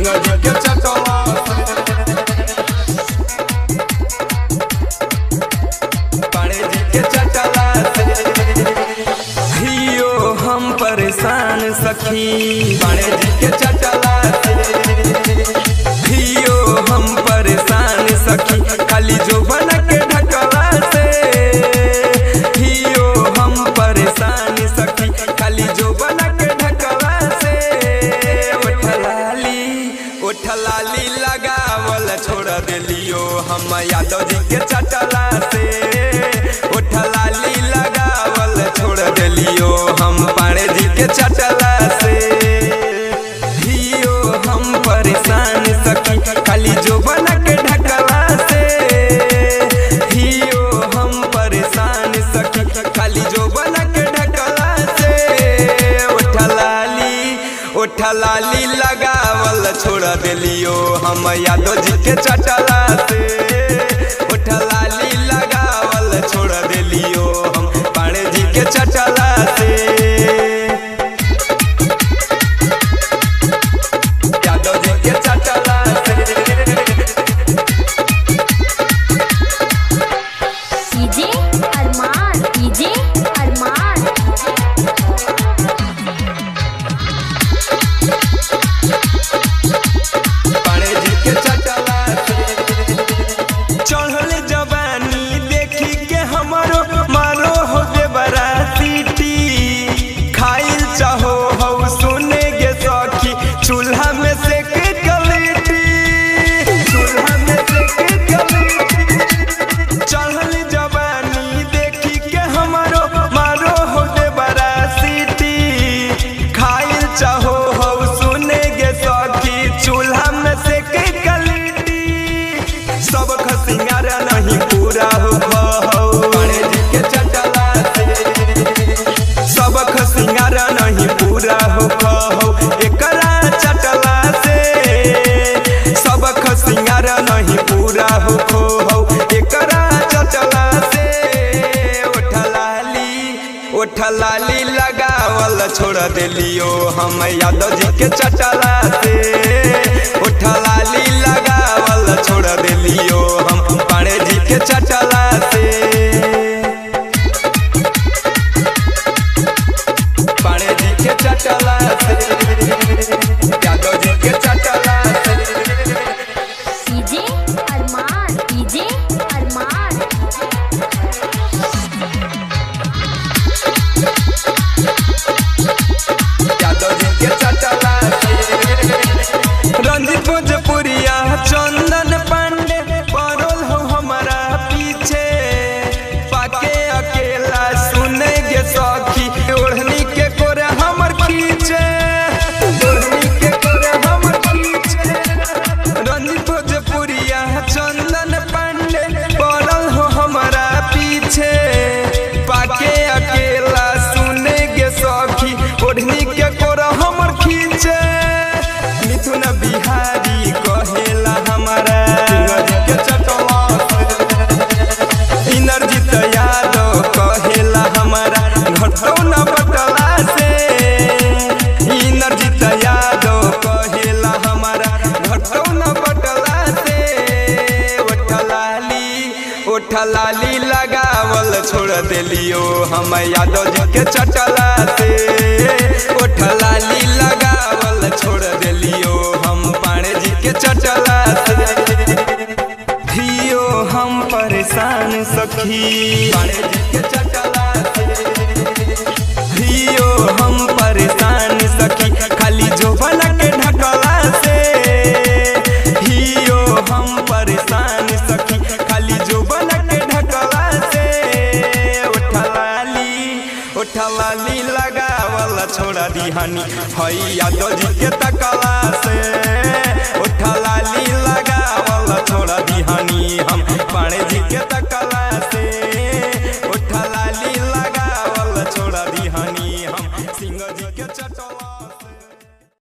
सिंह जी के चटवा पाणे जी के चटवा हियो हम परेशान सखी पाणे जी के चटवा हियो हम परेशान सखी खाली जो बना के ढकवा से हियो हम परेशान सखी खाली जो बना के ढकवा से उठलाली लगावल छोड़ दिलियो हम यादव जी के चटला से उठलाली लगावल छोड़ दिलियो हम पाणे जी के चटला से हियो हम परेशान सखी खाली जो बना के ढकवा से हियो हम परेशान सखी खाली जो बना के ढकवा से उठलाली लगावल छोड़ दिलियो हम यादव जी के चटला से उठलाली लगावल छोड़ दिलियो हम पाणे जी के चटला से यादव जी के चटला से डीजे अरमान पाणे जी के चटला से चढ़ल जवानी देखी के हमारो मारो हो दे बड़ा सीटी खाइल चाहो हो सुने गे सखी चूल्हा में से के गलीटी चूल्हा में से के गलीटी चढ़ल जवानी देखी के हमारो मारो हो दे बड़ा सीटी खाइल चाहो हो सुने गे सखी चूल्हा में से के गलीटी सब खसिंगार नहीं पूरा हो पाणे जी के चटला से सब खसिंगार नहीं पूरा हो एकरा चटला से सब खसिंगार नहीं पूरा हो एकरा चटला से उठलाली लगावल छोड़ दिलियो हम यादव जी के चटला से उठलाली लगावल छोड़ दिलियो हम पाणे जी के चटला से पाणे जी के चटला से यादव जी के चटला से डीजे अरमान यादव जी के चटला से रंजीत भोजपुरिया चंदन पांडे परोल हो हमारा पीछे पाके अकेला सुने गे सखी ओढ़नी के कोरे हमर खींचे ओढ़नी के कोरे हमर खींचे रंजीत भोजपुरिया चंदन पांडे परोल हो हमारा पीछे पाके अकेला सुने गे सखी ओढ़नी के कोरे हमर खींचे मिथुन बिहारी कहेला हमारा के चटवा इनरजीत यादव कहेला हमारा घटो न बटला से इनरजीत यादव कहेला हमारा घटो न बटला से उठलाली लगावल छोड़ दिलियो हम यादव जी के चटला से उठलाली लगावल छोड़ दिलियो हम पाणे जी के चटला से हियो हम परेशान सखी पाणे जी के चटला से हियो हम परेशान सखी खाली जो बना के ढकला से हियो हम परेशान सखी खाली जो बना के ढकला से उठलाली लगावल छोड़ा दिहानी हई यादव जी के तकला